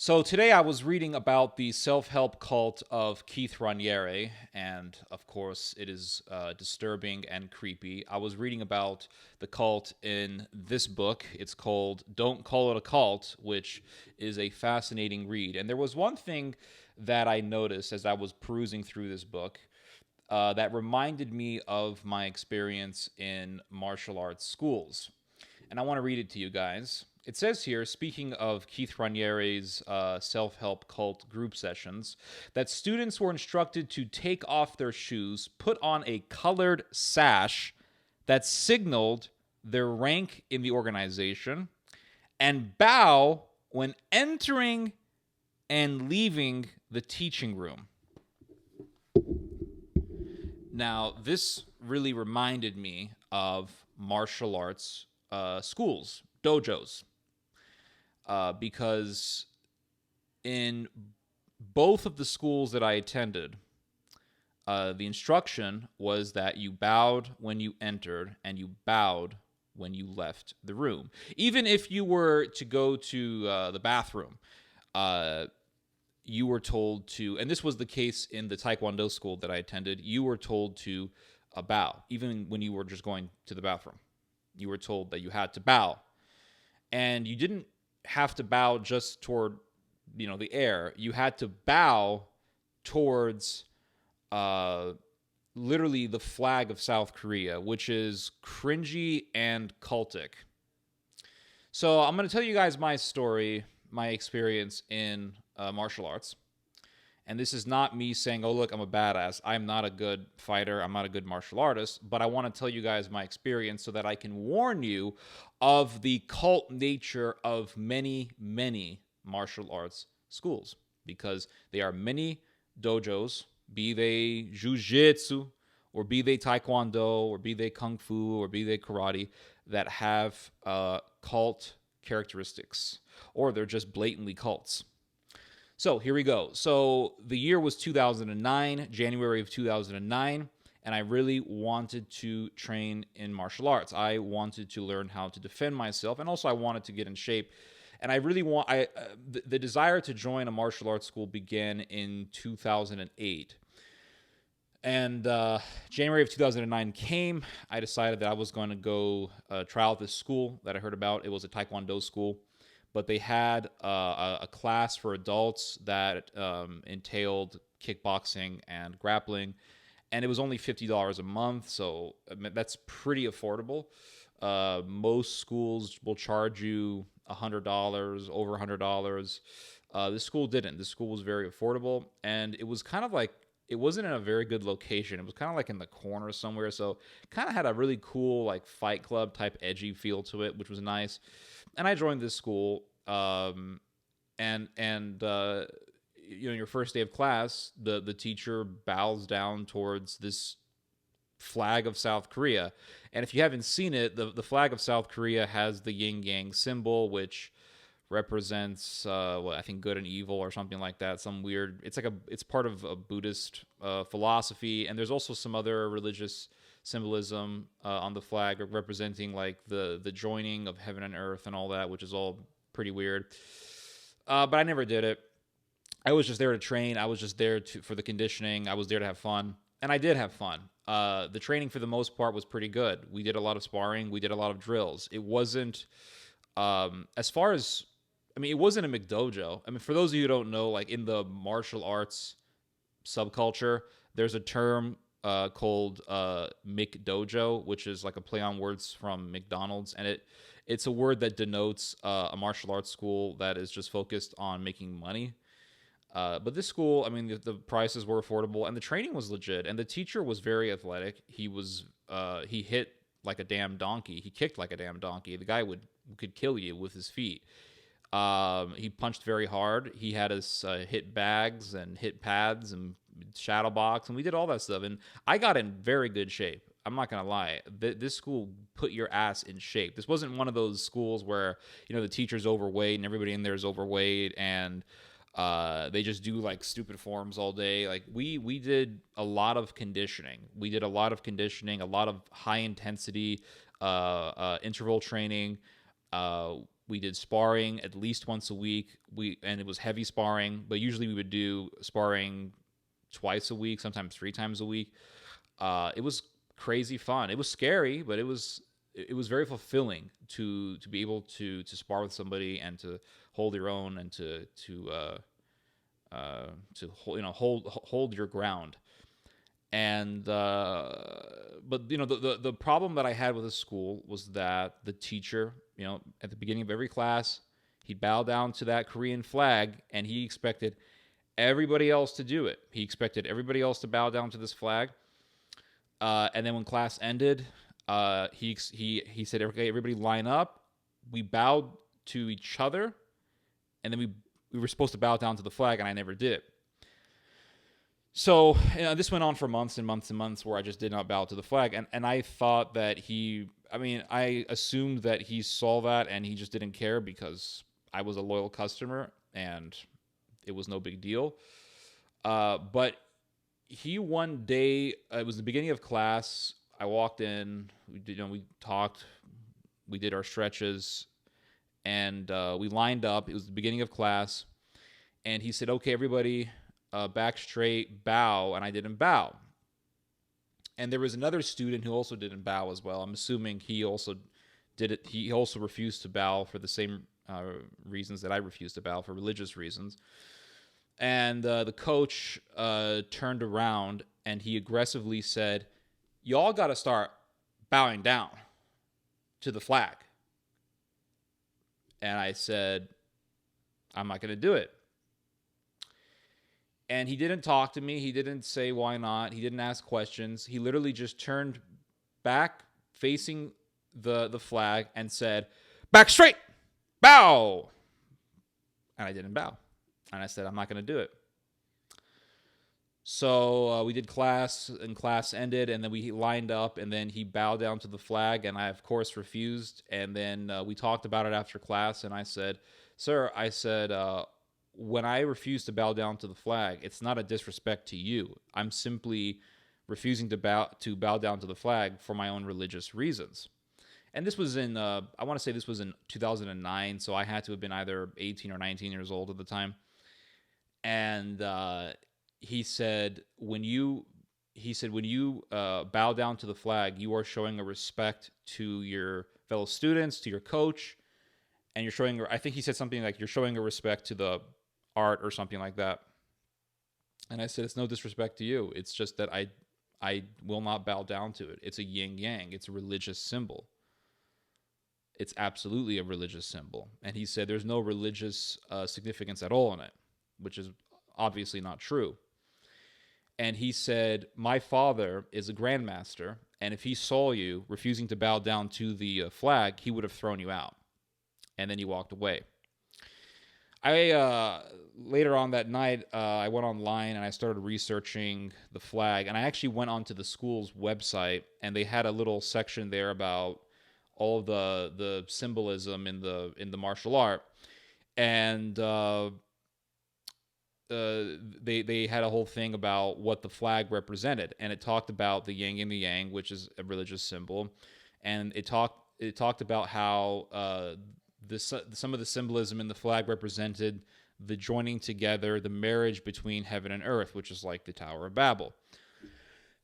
So today I was reading about the self-help cult of Keith Raniere, and of course it is disturbing and creepy. I was reading about the cult in this book. It's called Don't Call It a Cult, which is a fascinating read. And there was one thing that I noticed as I was perusing through this book that reminded me of my experience in martial arts schools. And I want to read it to you guys. It says here, speaking of Keith Raniere's self-help cult group sessions, that students were instructed to take off their shoes, put on a colored sash that signaled their rank in the organization, and bow when entering and leaving the teaching room. Now, this really reminded me of martial arts schools, dojos, because in both of the schools that I attended, the instruction was that you bowed when you entered and you bowed when you left the room. Even if you were to go to the bathroom, you were told to, and this was the case in the Taekwondo school that I attended, you were told to bow, even when you were just going to the bathroom. You were told that you had to bow. And you didn't have to bow just toward, the air. You had to bow towards literally the flag of South Korea, which is cringy and cultic. So I'm going to tell you guys my story, my experience in martial arts. And this is not me saying, oh, look, I'm a badass. I'm not a good fighter. I'm not a good martial artist. But I want to tell you guys my experience so that I can warn you of the cult nature of many, many martial arts schools. Because there are many dojos, be they jiu-jitsu, or be they taekwondo, or be they kung fu, or be they karate, that have cult characteristics. Or they're just blatantly cults. So here we go. So the year was 2009, January of 2009, and I really wanted to train in martial arts. I wanted to learn how to defend myself, and also I wanted to get in shape. And I really the desire to join a martial arts school began in 2008. And January of 2009 came. I decided that I was going to go try out this school that I heard about. It was a Taekwondo school. But they had a class for adults that entailed kickboxing and grappling, and it was only $50 a month, so that's pretty affordable. Most schools will charge you $100, over $100. This school didn't. This school was very affordable, and it was kind of like, it wasn't in a very good location. It was kind of like in the corner somewhere, so it kind of had a really cool like Fight Club type edgy feel to it, which was nice. And I joined this school, and your first day of class, the teacher bows down towards this flag of South Korea. And if you haven't seen it, the flag of South Korea has the yin yang symbol, which represents I think good and evil or something like that. Some weird. It's part of a Buddhist philosophy, and there's also some other religious symbolism on the flag representing like the joining of heaven and earth and all that, which is all pretty weird. But I never did it. I was just there to train. I was just there for the conditioning. I was there to have fun, and I did have fun. The training for the most part was pretty good. We did a lot of sparring. We did a lot of drills. It wasn't as far as, it wasn't a McDojo. For those of you who don't know, like in the martial arts subculture, there's a term called McDojo, which is like a play on words from McDonald's, and it's a word that denotes a martial arts school that is just focused on making money. But this school, the prices were affordable, and the training was legit, and the teacher was very athletic. He hit like a damn donkey. He kicked like a damn donkey. The guy could kill you with his feet. He punched very hard. He had us hit bags and hit pads and shadow box, and we did all that stuff. And I got in very good shape. I'm not going to lie. This school put your ass in shape. This wasn't one of those schools where, the teacher's overweight and everybody in there is overweight and they just do like stupid forms all day. Like we did a lot of conditioning. A lot of high intensity interval training. We did sparring at least once a week. And it was heavy sparring, but usually we would do sparring twice a week, sometimes 3 times a week. It was crazy fun. It was scary, but it was very fulfilling to be able to spar with somebody and to hold your own and to hold your ground. And but the problem that I had with the school was that the teacher, at the beginning of every class, he'd bow down to that Korean flag, and he expected everybody else to do it. He expected everybody else to bow down to this flag. And then when class ended, he said, "Okay, everybody line up." We bowed to each other, and then we were supposed to bow down to the flag, and I never did. So this went on for months and months and months where I just did not bow to the flag. And I thought that I assumed that he saw that and he just didn't care because I was a loyal customer and it was no big deal. But he one day, it was the beginning of class, I walked in, we talked, we did our stretches, and we lined up. It was the beginning of class, and he said, "Okay, everybody, back straight, bow," and I didn't bow. And there was another student who also didn't bow as well. I'm assuming he also did it. He also refused to bow for the same reasons that I refused to bow, for religious reasons. And the coach turned around and he aggressively said, "Y'all got to start bowing down to the flag." And I said, "I'm not going to do it." And he didn't talk to me. He didn't say why not. He didn't ask questions. He literally just turned back facing the flag and said, "Back straight, bow." And I didn't bow. And I said, "I'm not going to do it." So we did class, and class ended, and then we lined up, and then he bowed down to the flag, and I, of course, refused. And then we talked about it after class, and I said, "Sir," I said, when I refuse to bow down to the flag, it's not a disrespect to you. I'm simply refusing to bow down to the flag for my own religious reasons." And this was in, I want to say this was in 2009, so I had to have been either 18 or 19 years old at the time. And he said, when you bow down to the flag, you are showing a respect to your fellow students, to your coach, and you're showing, I think he said something like, you're showing a respect to the art or something like that. And I said, "It's no disrespect to you. It's just that I will not bow down to it. It's a yin yang. It's a religious symbol. It's absolutely a religious symbol." And he said, "There's no religious significance at all in it," which is obviously not true. And he said, "My father is a grandmaster, and if he saw you refusing to bow down to the flag, he would have thrown you out." And then he walked away. Later on that night, I went online and I started researching the flag, and I actually went onto the school's website, and they had a little section there about all of the symbolism in the martial art, and they had a whole thing about what the flag represented, and it talked about the yin and the yang, which is a religious symbol, and it talked about how some of the symbolism in the flag represented the joining together, the marriage between heaven and earth, which is like the Tower of Babel.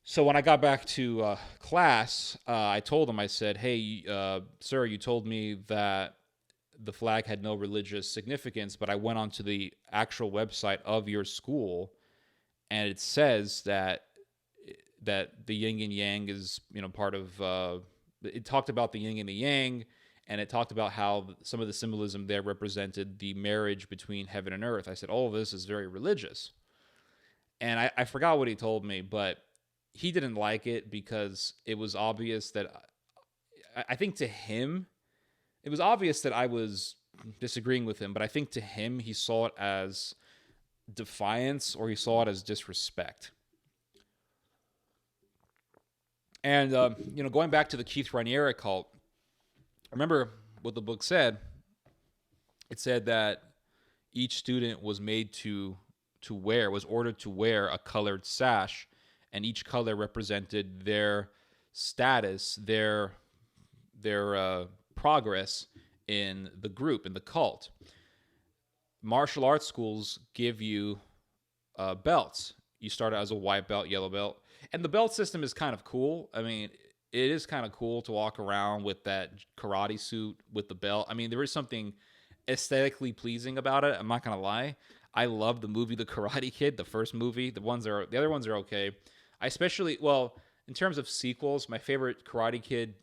So when I got back to class, I told him, I said, "Hey, sir, you told me that the flag had no religious significance, but I went onto the actual website of your school, and it says that the yin and yang is, part of, it talked about the yin and the yang, and it talked about how some of the symbolism there represented the marriage between heaven and earth." I said, "All of this is very religious." And I forgot what he told me, but he didn't like it because it was obvious that, I think to him, it was obvious that I was disagreeing with him, but I think to him, he saw it as defiance or he saw it as disrespect. And, going back to the Keith Raniere cult, remember what the book said. It said that each student was made was ordered to wear a colored sash, and each color represented their status, their progress in the group, in the cult. Martial arts schools give you belts. You start out as a white belt, yellow belt, and the belt system is kind of cool. I mean, it is kind of cool to walk around with that karate suit with the belt. I mean, there is something aesthetically pleasing about it. I'm not gonna lie. I love the movie The Karate Kid, the first movie. The other ones are okay. I especially, well, in terms of sequels, my favorite Karate Kid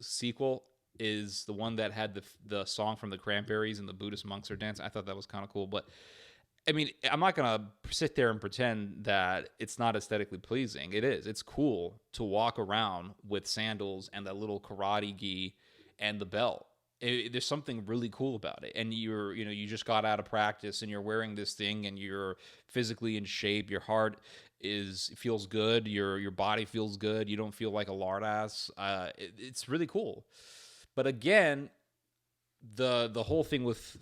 sequel is the one that had the song from the Cranberries and the Buddhist monks are dancing. I thought that was kind of cool, but I mean, I'm not gonna sit there and pretend that it's not aesthetically pleasing. It is. It's cool to walk around with sandals and that little karate gi and the belt. There's something really cool about it, and you just got out of practice and you're wearing this thing and you're physically in shape. Your heart feels good. Your body feels good. You don't feel like a lard ass. It's really cool. But again, the whole thing with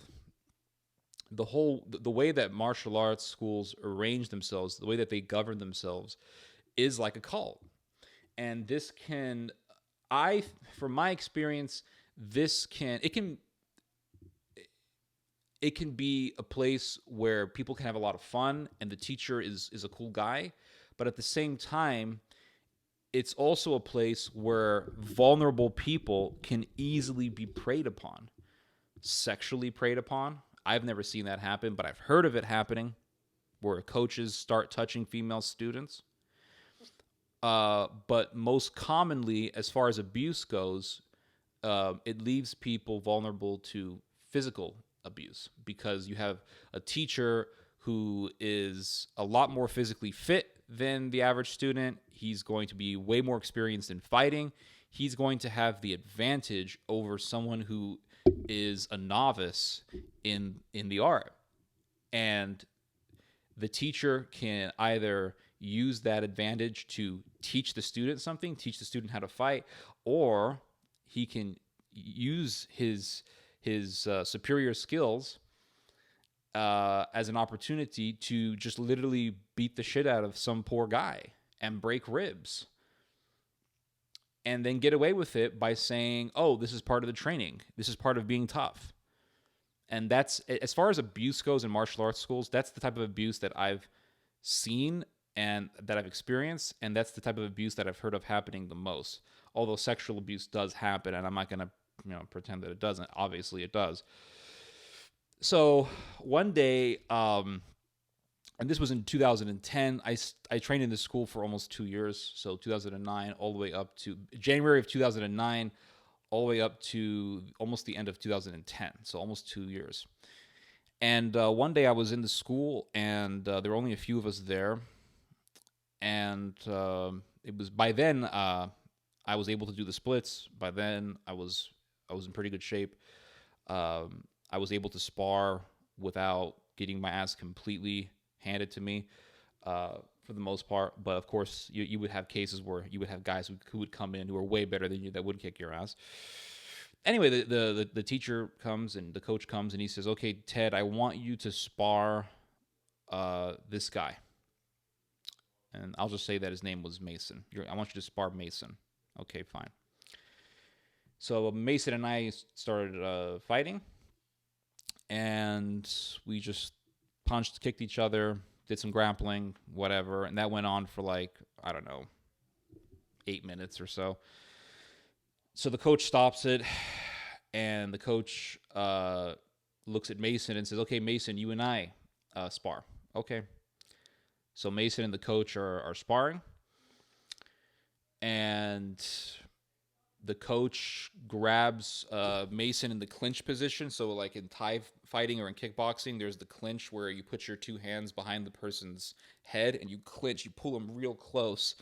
the way that martial arts schools arrange themselves, the way that they govern themselves, is like a cult. And this can, from my experience, it can be a place where people can have a lot of fun and the teacher is a cool guy, but at the same time, it's also a place where vulnerable people can easily be preyed upon, sexually preyed upon. I've never seen that happen, but I've heard of it happening, where coaches start touching female students. But most commonly, as far as abuse goes, it leaves people vulnerable to physical abuse, because you have a teacher who is a lot more physically fit than the average student. He's going to be way more experienced in fighting. He's going to have the advantage over someone who is a novice in the art. And the teacher can either use that advantage to teach the student something, teach the student how to fight, or he can use his superior skills as an opportunity to just literally beat the shit out of some poor guy and break ribs, and then get away with it by saying, oh, this is part of the training. This is part of being tough. And that's, as far as abuse goes in martial arts schools, that's the type of abuse that I've seen and that I've experienced, and that's the type of abuse that I've heard of happening the most. Although sexual abuse does happen, and I'm not going to pretend that it doesn't. Obviously, it does. So one day, and this was in 2010, I trained in this school for almost 2 years, so 2009 all the way up to January of 2009, all the way up to almost the end of 2010, so almost 2 years. And one day I was in the school, and there were only a few of us there, and it was by then I was able to do the splits. By then I was in pretty good shape. I was able to spar without getting my ass completely handed to me for the most part. But of course, you would have cases where you would have guys who would come in who are way better than you that would kick your ass. Anyway, the teacher comes and the coach comes and he says, okay, Ted, I want you to spar this guy. And I'll just say that his name was Mason. I want you to spar Mason. Okay, fine. So Mason and I started fighting, and we just punched, kicked each other, did some grappling, whatever, and that went on for 8 minutes or so. So the coach stops it, and the coach looks at Mason and says, okay, Mason, you and I spar. Okay. So Mason and the coach are sparring, and the coach grabs Mason in the clinch position. So like in Thai fighting or in kickboxing, there's the clinch where you put your two hands behind the person's head and you clinch, you pull them real close.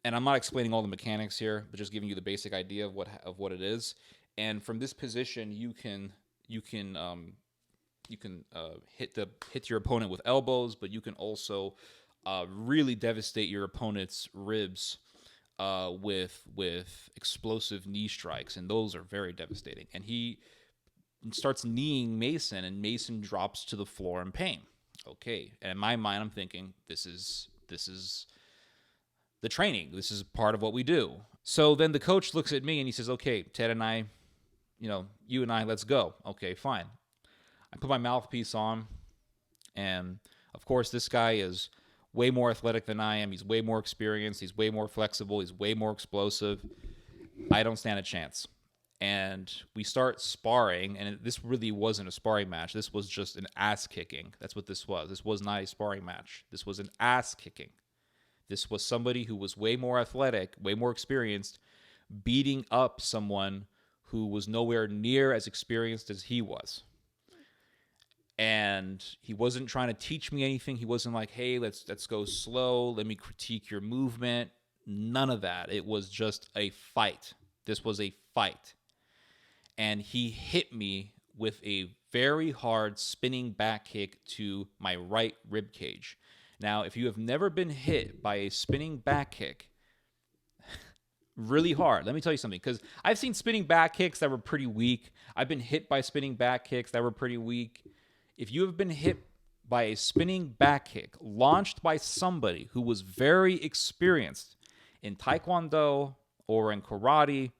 And I'm not explaining all the mechanics here, but just giving you the basic idea of what it is. And from this position, you can hit your opponent with elbows, but you can also really devastate your opponent's ribs with explosive knee strikes, and those are very devastating. And he starts kneeing Mason, and Mason drops to the floor in pain. Okay, and in my mind, I'm thinking this is the training. This is part of what we do. So then the coach looks at me and he says, "Okay, Ted and I, you and I, let's go. Okay, fine. I put my mouthpiece on, and of course, this guy is way more athletic than I am. He's way more experienced. He's way more flexible. He's way more explosive. I don't stand a chance. And we start sparring, and this really wasn't a sparring match. This was just an ass kicking. That's what this was. This was not a sparring match. This was an ass kicking. This was somebody who was way more athletic, way more experienced, beating up someone who was nowhere near as experienced as he was. And he wasn't trying to teach me anything. He wasn't like, hey, let's go slow. Let me critique your movement. None of that. It was just a fight. This was a fight. And he hit me with a very hard spinning back kick to my right rib cage. Now, if you have never been hit by a spinning back kick really hard, let me tell you something, because I've seen spinning back kicks that were pretty weak. I've been hit by spinning back kicks that were pretty weak. If you have been hit by a spinning back kick launched by somebody who was very experienced in Taekwondo or in karate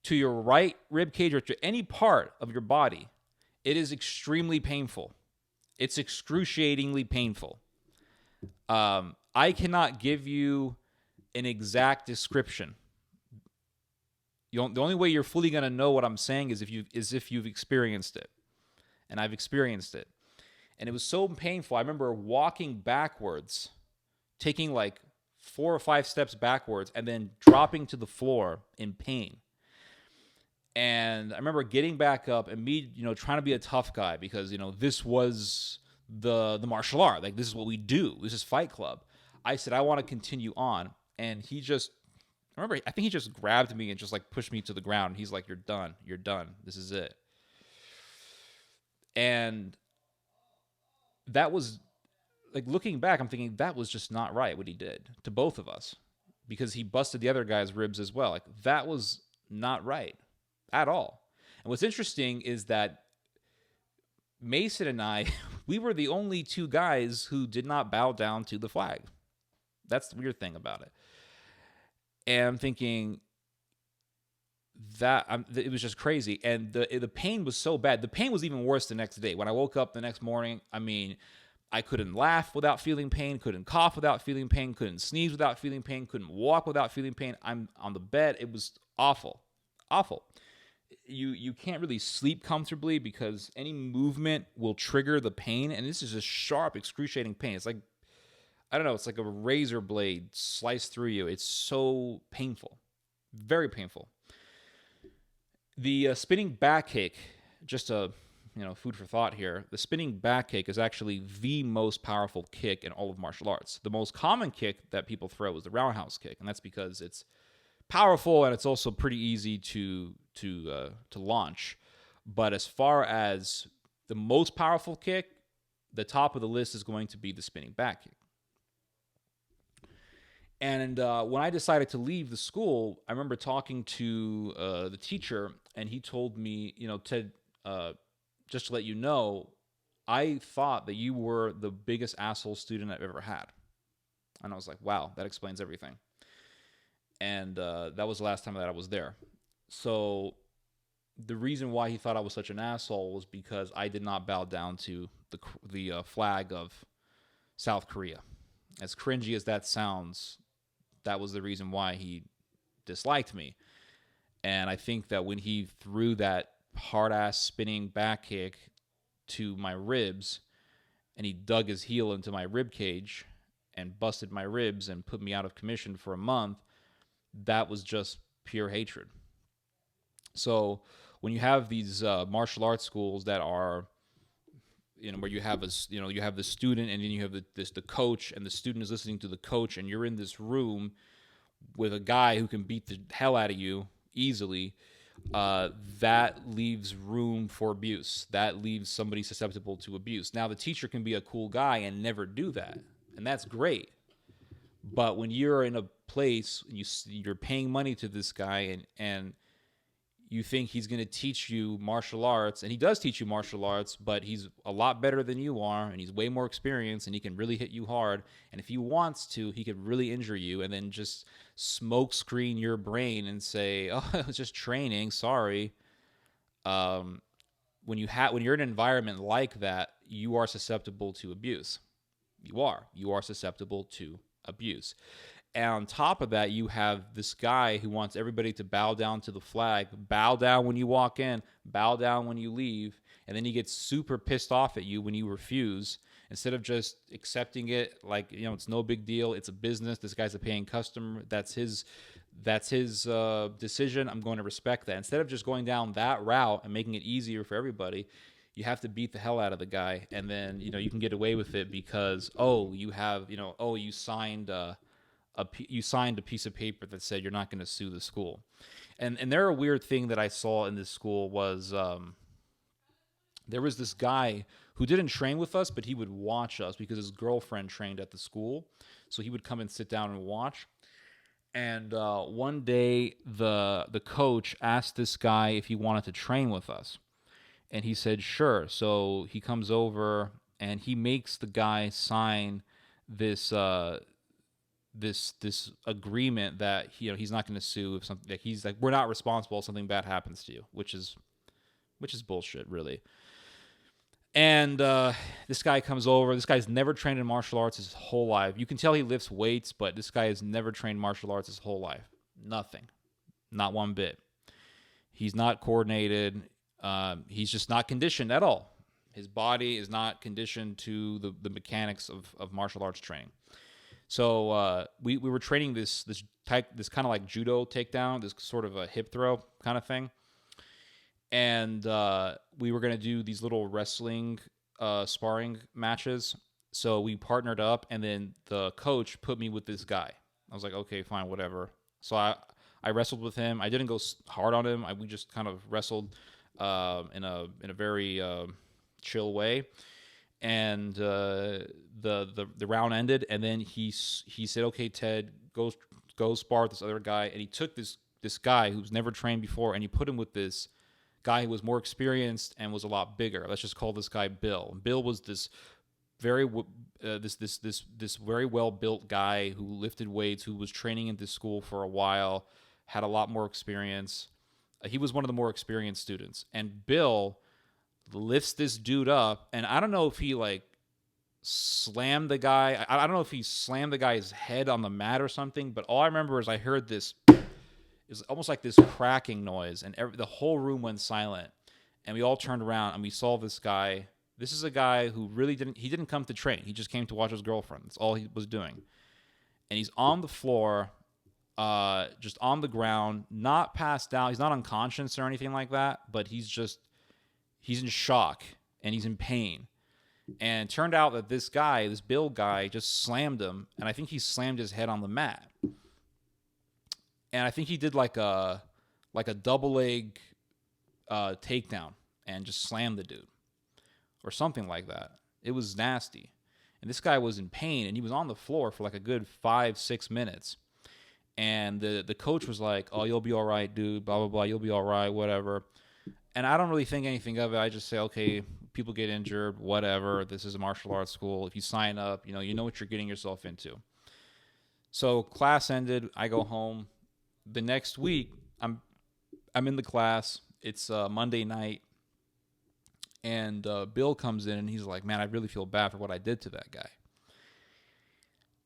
to your right rib cage or to any part of your body, it is extremely painful. It's excruciatingly painful. I cannot give you an exact description. The only way you're fully going to know what I'm saying is if you've experienced it. And I've experienced it. And it was so painful. I remember walking backwards, taking like 4 or 5 steps backwards, and then dropping to the floor in pain. And I remember getting back up and me, trying to be a tough guy because, this was the martial art. Like, this is what we do. This is Fight Club. I said, I want to continue on. And I think he just grabbed me and just like pushed me to the ground. He's like, you're done. You're done. This is it. And that was, like, looking back, I'm thinking that was just not right what he did to both of us, because he busted the other guy's ribs as well. Like, that was not right at all. And what's interesting is that Mason and I, we were the only 2 guys who did not bow down to the flag. That's the weird thing about it. And I'm thinking that it was just crazy. And the pain was so bad. The pain was even worse the next day. When I woke up the next morning, I couldn't laugh without feeling pain, couldn't cough without feeling pain, couldn't sneeze without feeling pain, couldn't walk without feeling pain. I'm on the bed. It was awful. Awful. You can't really sleep comfortably because any movement will trigger the pain, and this is a sharp, excruciating pain. It's like, I don't know, it's like a razor blade sliced through you. It's so painful. Very painful. The spinning back kick, just a food for thought here. The spinning back kick is actually the most powerful kick in all of martial arts. The most common kick that people throw is the roundhouse kick, and that's because it's powerful and it's also pretty easy to launch. But as far as the most powerful kick, the top of the list is going to be the spinning back kick. And when I decided to leave the school, I remember talking to the teacher, and he told me, Ted, just to let you know, I thought that you were the biggest asshole student I've ever had. And I was like, wow, that explains everything. And that was the last time that I was there. So the reason why he thought I was such an asshole was because I did not bow down to the flag of South Korea. As cringy as that sounds, that was the reason why he disliked me. And I think that when he threw that hard-ass spinning back kick to my ribs, and he dug his heel into my rib cage and busted my ribs and put me out of commission for a month, that was just pure hatred. So when you have these martial arts schools that are, where you have you have the student, and then you have the coach, and the student is listening to the coach, and you're in this room with a guy who can beat the hell out of you easily, that leaves room for abuse. That leaves somebody susceptible to abuse. Now, the teacher can be a cool guy and never do that, and that's great. But when you're in a place, you're paying money to this guy, and you think he's going to teach you martial arts, and he does teach you martial arts, but he's a lot better than you are, and he's way more experienced, and he can really hit you hard. And if he wants to, he could really injure you, and then just smoke screen your brain and say, oh, it's just training, sorry. Um, when you're in an environment like that, you are susceptible to abuse. You are susceptible to abuse. And on top of that, you have this guy who wants everybody to bow down to the flag, bow down when you walk in, bow down when you leave, and then he gets super pissed off at you when you refuse. Instead of just accepting it like, it's no big deal, it's a business, this guy's a paying customer, that's his decision, I'm going to respect that. Instead of just going down that route and making it easier for everybody, you have to beat the hell out of the guy, and then you can get away with it because you signed you signed a piece of paper that said you're not going to sue the school. And there, a weird thing that I saw in this school was there was this guy who didn't train with us, but he would watch us because his girlfriend trained at the school. So he would come and sit down and watch. And one day, the coach asked this guy if he wanted to train with us. And he said, sure. So he comes over and he makes the guy sign this this agreement that he's not going to sue if something, like, he's like, we're not responsible if something bad happens to you, which is bullshit, really. And this guy comes over. This guy's never trained in martial arts his whole life. You can tell he lifts weights, but this guy has never trained martial arts his whole life. Nothing. Not one bit. He's not coordinated. He's just not conditioned at all. His body is not conditioned to the mechanics of martial arts training. So we were training this kind of like judo takedown, this sort of a hip throw kind of thing. And we were going to do these little wrestling sparring matches. So we partnered up, and then the coach put me with this guy. I was like, okay, fine, whatever. So I wrestled with him. I didn't go hard on him. We just kind of wrestled in a very chill way. And the round ended, and then he said, okay, Ted, go spar with this other guy. And he took this guy who's never trained before, and he put him with this guy who was more experienced and was a lot bigger. Let's just call this guy Bill. And Bill was this very this very well built guy who lifted weights, who was training in this school for a while, had a lot more experience. He was one of the more experienced students, and Bill lifts this dude up, and I don't know if he slammed the guy. I don't know if he slammed the guy's head on the mat or something, but all I remember is I heard this. It was almost like this cracking noise, and the whole room went silent, and we all turned around, and we saw this guy. This is a guy who really didn't come to train. He just came to watch his girlfriend. That's all he was doing. And he's on the floor, just on the ground, not passed out. He's not unconscious or anything like that, but he's in shock, and he's in pain. And it turned out that this Bill guy, just slammed him, and I think he slammed his head on the mat. And I think he did like a double leg takedown and just slammed the dude or something like that. It was nasty. And this guy was in pain, and he was on the floor for like a good 5-6 minutes. And the coach was like, oh, you'll be all right, dude, blah, blah, blah. You'll be all right, whatever. And I don't really think anything of it. I just say, okay, people get injured, whatever. This is a martial arts school. If you sign up, you know what you're getting yourself into. So class ended. I go home. The next week, I'm in the class. It's Monday night, and Bill comes in, and he's like, man, I really feel bad for what I did to that guy.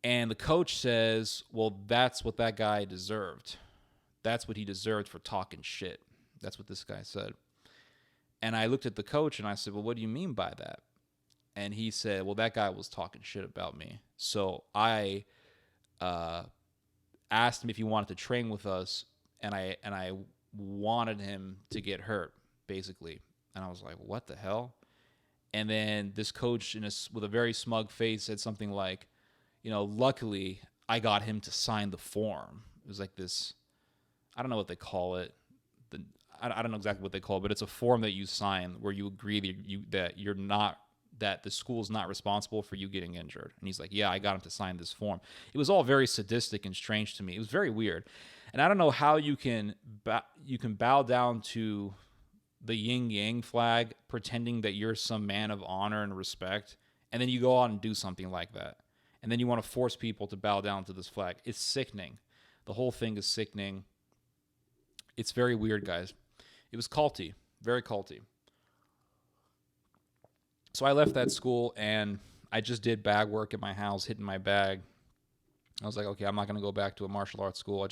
And the coach says, well, that's what that guy deserved. That's what he deserved for talking shit. That's what this guy said. And I looked at the coach, and I said, well, what do you mean by that? And he said, well, that guy was talking shit about me. So I asked him if he wanted to train with us, and I wanted him to get hurt, basically. And I was like, what the hell? And then this coach, with a very smug face, said something like, luckily I got him to sign the form. It was like this, I don't know what they call it. I don't know exactly what they call it, but it's a form that you sign where you agree that the school's not responsible for you getting injured. And he's like, yeah, I got him to sign this form. It was all very sadistic and strange to me. It was very weird. And I don't know how you can bow down to the yin yang flag, pretending that you're some man of honor and respect, and then you go out and do something like that. And then you want to force people to bow down to this flag. It's sickening. The whole thing is sickening. It's very weird, guys. It was culty, very culty. So I left that school and I just did bag work at my house, hitting my bag. I was like, okay, I'm not going to go back to a martial arts school.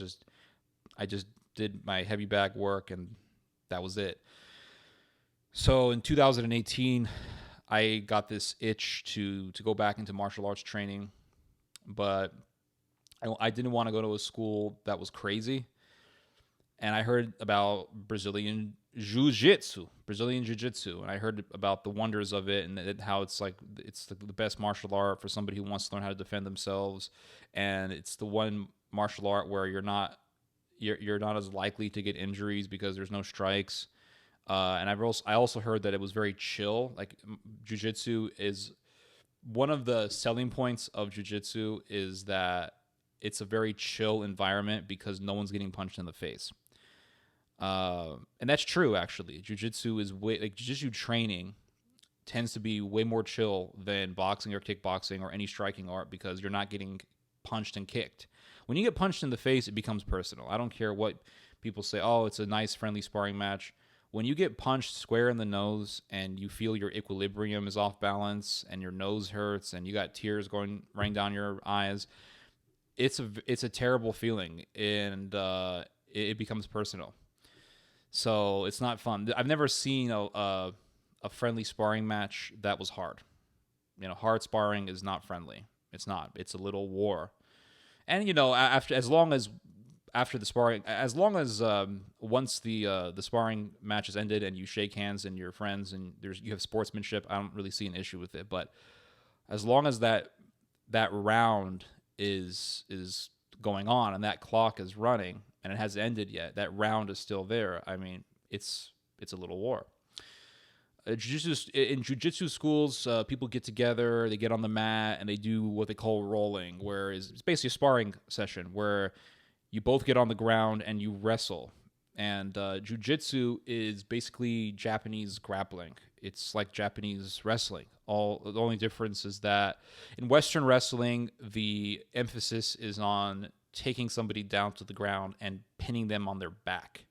I just did my heavy bag work and that was it. So in 2018, I got this itch to go back into martial arts training, but I didn't want to go to a school that was crazy. And I heard about Brazilian jiu-jitsu, and I heard about the wonders of it and how it's the best martial art for somebody who wants to learn how to defend themselves, and it's the one martial art where you're not as likely to get injuries because there's no strikes. And I also heard that it was very chill. Like jiu-jitsu is one of the selling points of jiu-jitsu is that it's a very chill environment because no one's getting punched in the face. And that's true, actually. Jiu-jitsu training tends to be way more chill than boxing or kickboxing or any striking art because you're not getting punched and kicked. When you get punched in the face, it becomes personal. I don't care what people say, oh, it's a nice, friendly sparring match. When you get punched square in the nose and you feel your equilibrium is off balance and your nose hurts and you got tears running down your eyes, it's a terrible feeling, and it becomes personal. So it's not fun. I've never seen a friendly sparring match that was hard. Hard sparring is not friendly. It's not. It's a little war. And after the sparring, as long as once the sparring match is ended and you shake hands and you're friends and you have sportsmanship, I don't really see an issue with it. But as long as that round is going on and that clock is running and it hasn't ended yet, that round is still there. I mean, it's a little war. In jiu-jitsu schools, people get together, they get on the mat, and they do what they call rolling, where it's basically a sparring session where you both get on the ground and you wrestle. And jiu-jitsu is basically Japanese grappling. It's like Japanese wrestling. The only difference is that in Western wrestling, the emphasis is on taking somebody down to the ground and pinning them on their back.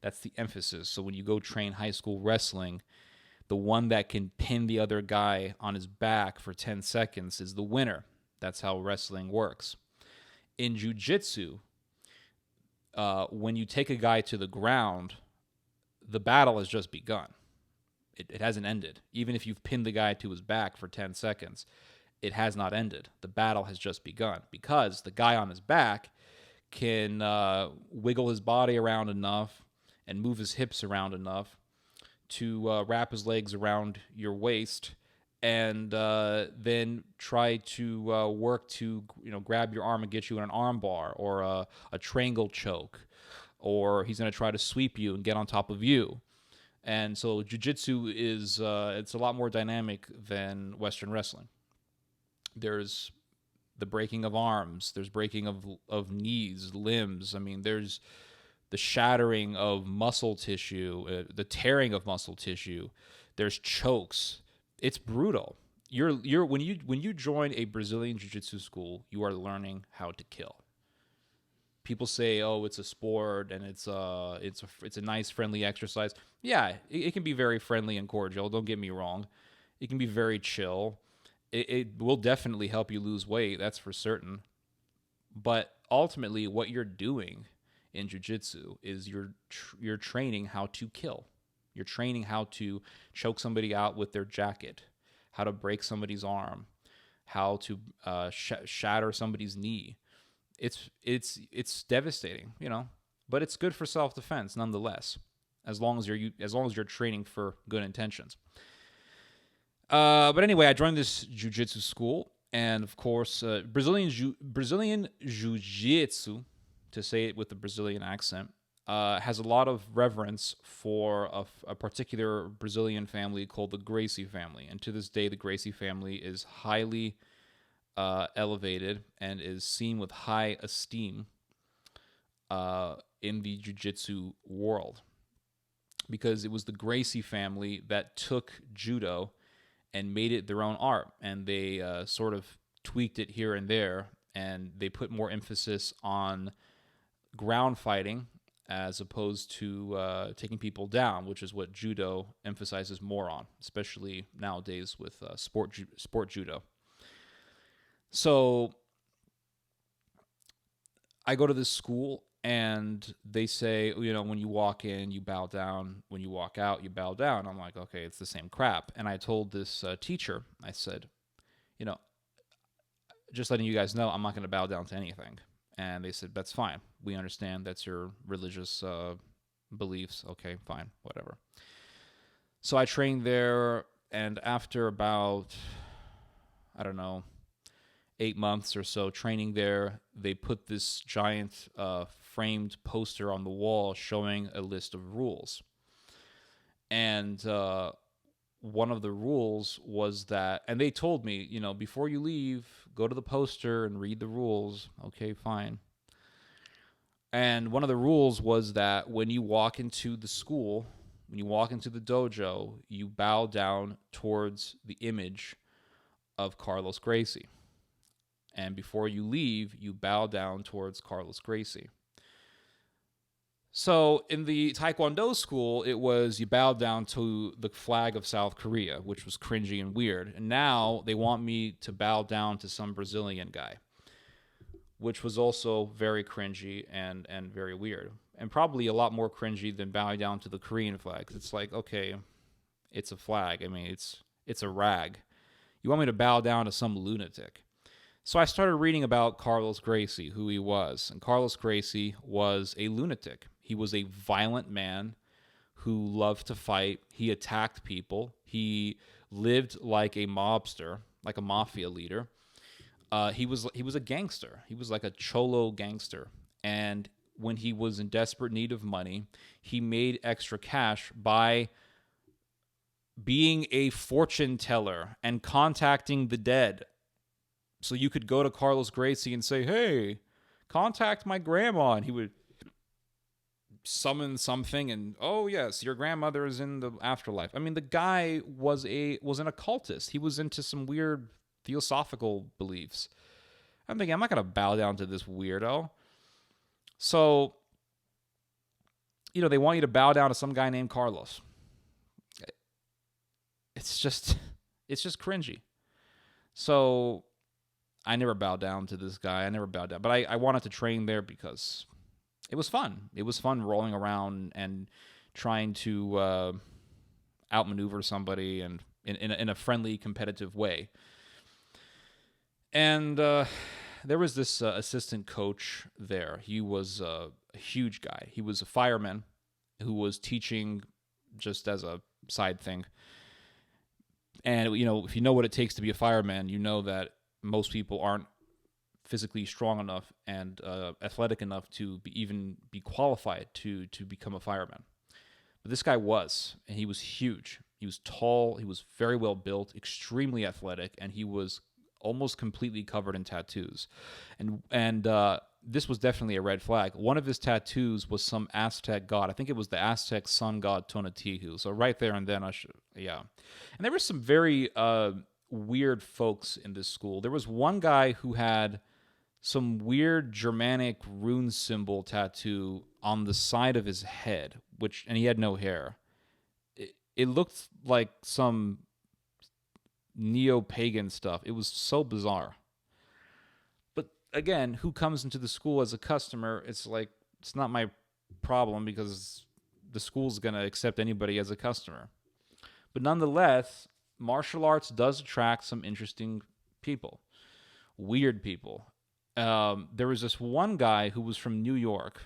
That's the emphasis. So when you go train high school wrestling, the one that can pin the other guy on his back for 10 seconds is the winner. That's how wrestling works. In jiu-jitsu, when you take a guy to the ground, the battle has just begun. It hasn't ended. Even if you've pinned the guy to his back for 10 seconds, it has not ended. The battle has just begun because the guy on his back can wiggle his body around enough and move his hips around enough to wrap his legs around your waist and then try to work to grab your arm and get you in an arm bar or a triangle choke, or he's going to try to sweep you and get on top of you. And so jiu-jitsu is it's a lot more dynamic than Western wrestling. There's the breaking of arms, there's breaking of knees, limbs. I mean, there's the shattering of muscle tissue, the tearing of muscle tissue. There's chokes. It's brutal. When you join a Brazilian jiu-jitsu school, you are learning how to kill. People say, "Oh, it's a sport and it's a nice friendly exercise." Yeah, it can be very friendly and cordial. Don't get me wrong. It can be very chill. It will definitely help you lose weight. That's for certain. But ultimately, what you're doing in jiu-jitsu is you're training how to kill. You're training how to choke somebody out with their jacket, how to break somebody's arm, how to shatter somebody's knee. It's devastating, but it's good for self-defense nonetheless, as long as you're training for good intentions. But anyway, I joined this jiu-jitsu school, and of course, Brazilian jiu-jitsu, to say it with a Brazilian accent, has a lot of reverence for a particular Brazilian family called the Gracie family. And to this day, the Gracie family is highly elevated and is seen with high esteem in the jiu-jitsu world, because it was the Gracie family that took judo and made it their own art, and they sort of tweaked it here and there, and they put more emphasis on ground fighting as opposed to taking people down, which is what judo emphasizes more on, especially nowadays with sport judo. So I go to this school, and they say, when you walk in, you bow down. When you walk out, you bow down. I'm like, okay, it's the same crap. And I told this teacher, I said, just letting you guys know, I'm not going to bow down to anything. And they said, that's fine. We understand that's your religious beliefs. Okay, fine, whatever. So I trained there, and after about, 8 months or so training there, they put this giant framed poster on the wall showing a list of rules. And one of the rules was that, and they told me, before you leave, go to the poster and read the rules. Okay, fine. And one of the rules was that when you walk into the school, when you walk into the dojo, you bow down towards the image of Carlos Gracie. And before you leave, you bow down towards Carlos Gracie. So in the Taekwondo school, it was you bow down to the flag of South Korea, which was cringy and weird. And now they want me to bow down to some Brazilian guy, which was also very cringy and very weird. And probably a lot more cringy than bowing down to the Korean flag. It's like, okay, it's a flag. I mean, it's a rag. You want me to bow down to some lunatic. So I started reading about Carlos Gracie, who he was. And Carlos Gracie was a lunatic. He was a violent man who loved to fight. He attacked people. He lived like a mobster, like a mafia leader. He was a gangster. He was like a cholo gangster. And when he was in desperate need of money, he made extra cash by being a fortune teller and contacting the dead. So you could go to Carlos Gracie and say, hey, contact my grandma. And he would summon something and, oh, yes, your grandmother is in the afterlife. I mean, the guy was an occultist. He was into some weird theosophical beliefs. I'm thinking, I'm not going to bow down to this weirdo. So, they want you to bow down to some guy named Carlos. It's just cringy. So I never bowed down to this guy. I never bowed down. But I wanted to train there because it was fun. It was fun rolling around and trying to outmaneuver somebody and in a friendly, competitive way. And there was this assistant coach there. He was a huge guy. He was a fireman who was teaching just as a side thing. And, if you know what it takes to be a fireman, you know that most people aren't physically strong enough and athletic enough to even be qualified to become a fireman. But this guy was, and he was huge. He was tall. He was very well built, extremely athletic, and he was almost completely covered in tattoos. And this was definitely a red flag. One of his tattoos was some Aztec god. I think it was the Aztec sun god Tonatiuh. So right there and then, And there were some very weird folks in this school. There was one guy who had some weird Germanic rune symbol tattoo on the side of his head, and he had no hair. It looked like some neo-pagan stuff. It was so bizarre. But again, who comes into the school as a customer? It's like, it's not my problem because the school's going to accept anybody as a customer. But nonetheless, martial arts does attract some interesting people, weird people. There was this one guy who was from New York,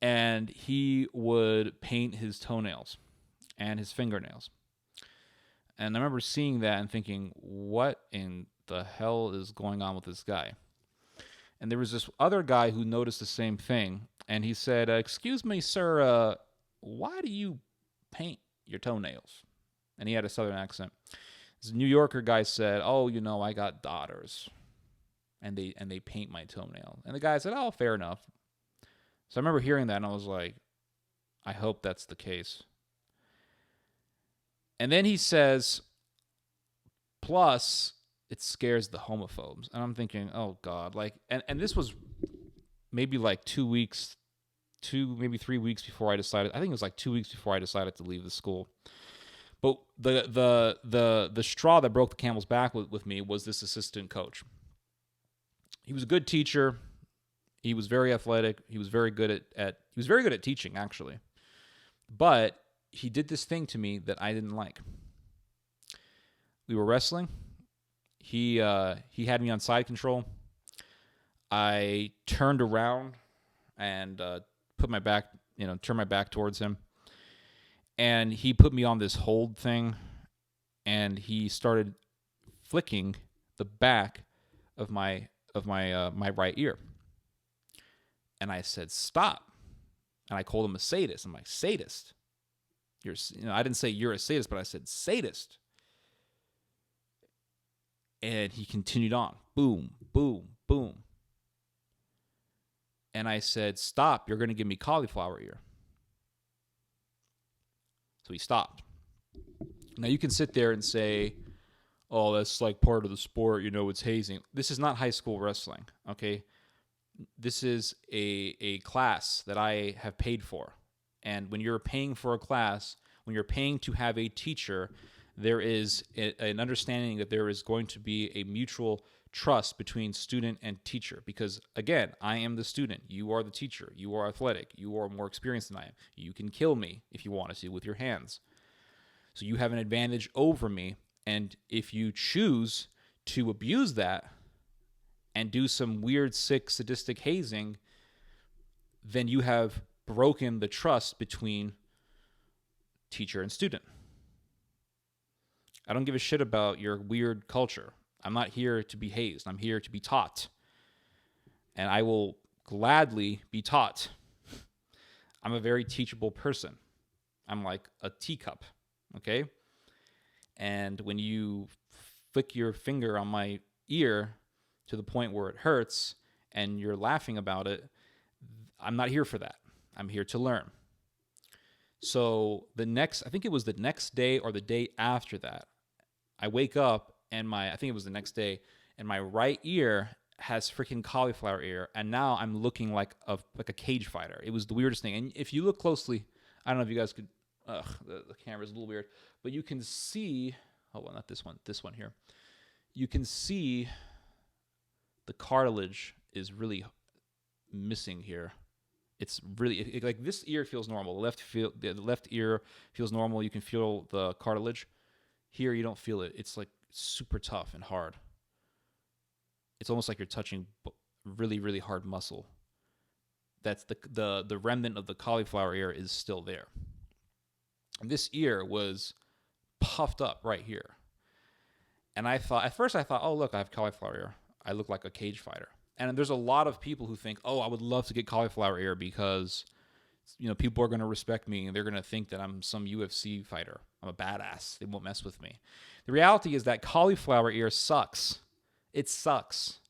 and he would paint his toenails and his fingernails. And I remember seeing that and thinking, what in the hell is going on with this guy? And there was this other guy who noticed the same thing, and he said, excuse me, sir, why do you paint your toenails? And he had a southern accent. This New Yorker guy said, oh, I got daughters, and they paint my toenail. And the guy said, oh, fair enough. So I remember hearing that, and I was like, I hope that's the case. And then he says, plus, it scares the homophobes. And I'm thinking, oh, God. And this was maybe like 2 weeks maybe 3 weeks before I decided. I think it was like 2 weeks before I decided to leave the school. But the straw that broke the camel's back with me was this assistant coach. He was a good teacher. He was very athletic. He was very good at teaching, actually. But he did this thing to me that I didn't like. We were wrestling. He had me on side control. I turned around and turned my back towards him. And he put me on this hold thing, and he started flicking the back of my right ear. And I said, "Stop." And I called him a sadist. I'm like, "Sadist? I didn't say you're a sadist, but I said sadist." And he continued on. Boom, boom, boom. And I said, "Stop. You're going to give me cauliflower ear." So he stopped. Now you can sit there and say, "Oh, that's like part of the sport. It's hazing." This is not high school wrestling, okay? This is a class that I have paid for. And when you're paying for a class, when you're paying to have a teacher, there is an understanding that there is going to be a mutual trust between student and teacher. Because, again, I am the student. You are the teacher. You are athletic. You are more experienced than I am. You can kill me if you want to with your hands. So you have an advantage over me. And if you choose to abuse that and do some weird, sick, sadistic hazing, then you have broken the trust between teacher and student. I don't give a shit about your weird culture. I'm not here to be hazed. I'm here to be taught. And I will gladly be taught. I'm a very teachable person. I'm like a teacup, okay? And when you flick your finger on my ear to the point where it hurts and you're laughing about it, I'm not here for that. I'm here to learn. So I think it was the next day or the day after that, I wake up and I think it was the next day, and my right ear has freaking cauliflower ear, and now I'm looking like a cage fighter. It was the weirdest thing. And if you look closely, I don't know if you guys could, the camera's a little weird, but you can see, not this one here. You can see the cartilage is really missing here. It's really like this ear feels normal. The left ear feels normal. You can feel the cartilage. Here you don't feel it. It's like super tough and hard. It's almost like you're touching really, really hard muscle. That's the remnant of the cauliflower ear is still there. And this ear was puffed up right here. And at first I thought, oh, look, I have cauliflower ear. I look like a cage fighter. And there's a lot of people who think, oh, I would love to get cauliflower ear because, people are going to respect me and they're going to think that I'm some UFC fighter. I'm a badass. They won't mess with me. The reality is that cauliflower ear sucks. It sucks.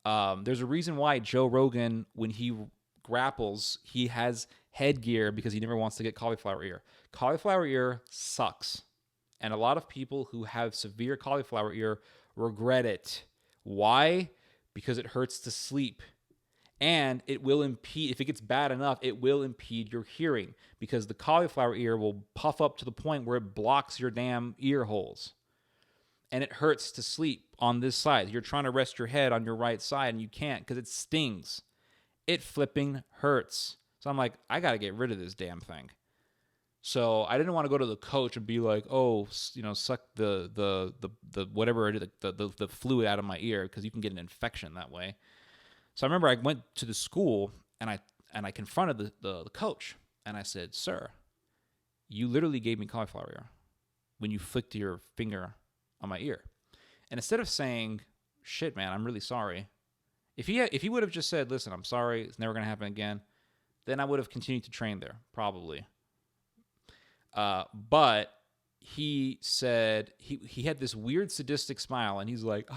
There's a reason why Joe Rogan, when he grapples, he has headgear because he never wants to get cauliflower ear. Cauliflower ear sucks. And a lot of people who have severe cauliflower ear regret it. Why? Because it hurts to sleep. And it will impede, if it gets bad enough, it will impede your hearing because the cauliflower ear will puff up to the point where it blocks your damn ear holes. And it hurts to sleep on this side. You're trying to rest your head on your right side and you can't because it stings. It flipping hurts. So I'm like, I got to get rid of this damn thing. So I didn't want to go to the coach and be like, oh, suck the whatever it is, the fluid out of my ear because you can get an infection that way. So I remember I went to the school and I confronted the coach and I said, "Sir, you literally gave me cauliflower ear when you flicked your finger on my ear." And instead of saying, "Shit, man, I'm really sorry," if he would have just said, "Listen, I'm sorry, it's never gonna happen again," then I would have continued to train there probably. But he said he had this weird sadistic smile, and he's like,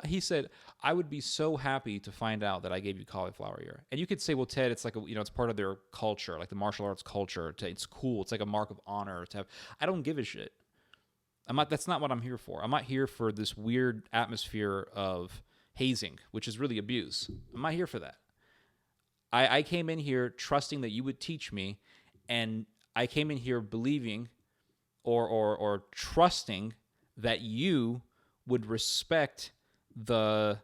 he said, "I would be so happy to find out that I gave you cauliflower ear." And you could say, well, Ted, it's like it's part of their culture, like the martial arts culture. It's cool. It's like a mark of honor to have. I don't give a shit. That's not what I'm here for. I'm not here for this weird atmosphere of hazing, which is really abuse. I'm not here for that. I came in here trusting that you would teach me, and I came in here believing or trusting that you would respect the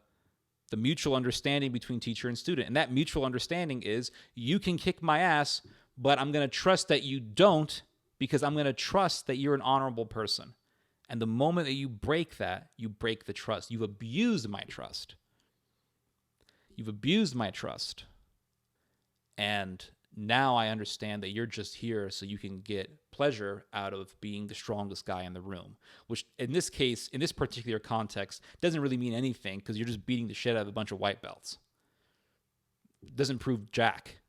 mutual understanding between teacher and student. And that mutual understanding is you can kick my ass, but I'm going to trust that you don't, because I'm going to trust that you're an honorable person. And the moment that you break that, you break the trust. You've abused my trust. You've abused my trust. And now I understand that you're just here so you can get pleasure out of being the strongest guy in the room, which in this case, in this particular context, doesn't really mean anything because you're just beating the shit out of a bunch of white belts. It doesn't prove jack.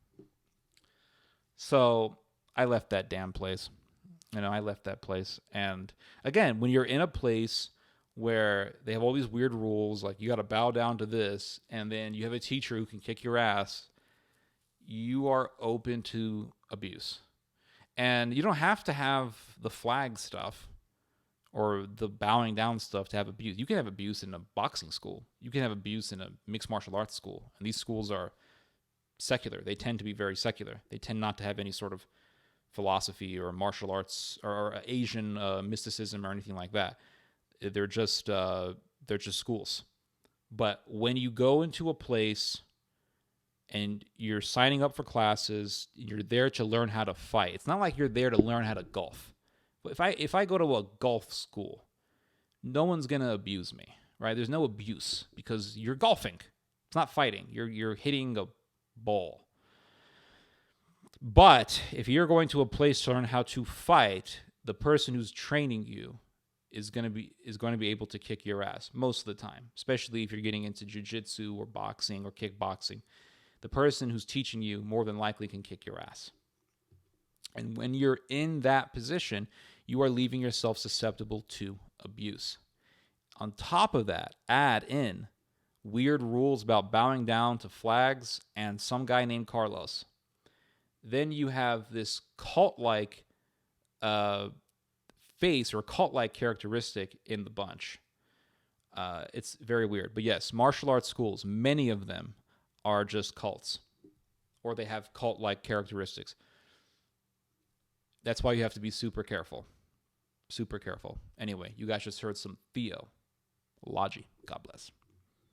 So I left that damn place. I left that place. And again, when you're in a place where they have all these weird rules, like you got to bow down to this, and then you have a teacher who can kick your ass, you are open to abuse. And you don't have to have the flag stuff or the bowing down stuff to have abuse. You can have abuse in a boxing school. You can have abuse in a mixed martial arts school. And these schools are secular. They tend to be very secular. They tend not to have any sort of philosophy or martial arts or Asian mysticism or anything like that. They're just schools. But when you go into a place and you're signing up for classes, you're there to learn how to fight. It's not like you're there to learn how to golf. But if I go to a golf school, no one's gonna abuse me, right? There's no abuse because you're golfing. It's not fighting. You're hitting a ball. But if you're going to a place to learn how to fight, the person who's training you is going to be able to kick your ass most of the time, especially if you're getting into jiu-jitsu or boxing or kickboxing. The person who's teaching you more than likely can kick your ass. And when you're in that position, you are leaving yourself susceptible to abuse. On top of that, add in weird rules about bowing down to flags and some guy named Carlos. Then you have this cult-like face or cult-like characteristic in the bunch. It's very weird. But yes, martial arts schools, many of them are just cults, or they have cult-like characteristics. That's why you have to be super careful. Super careful. Anyway, you guys just heard some theology. God bless.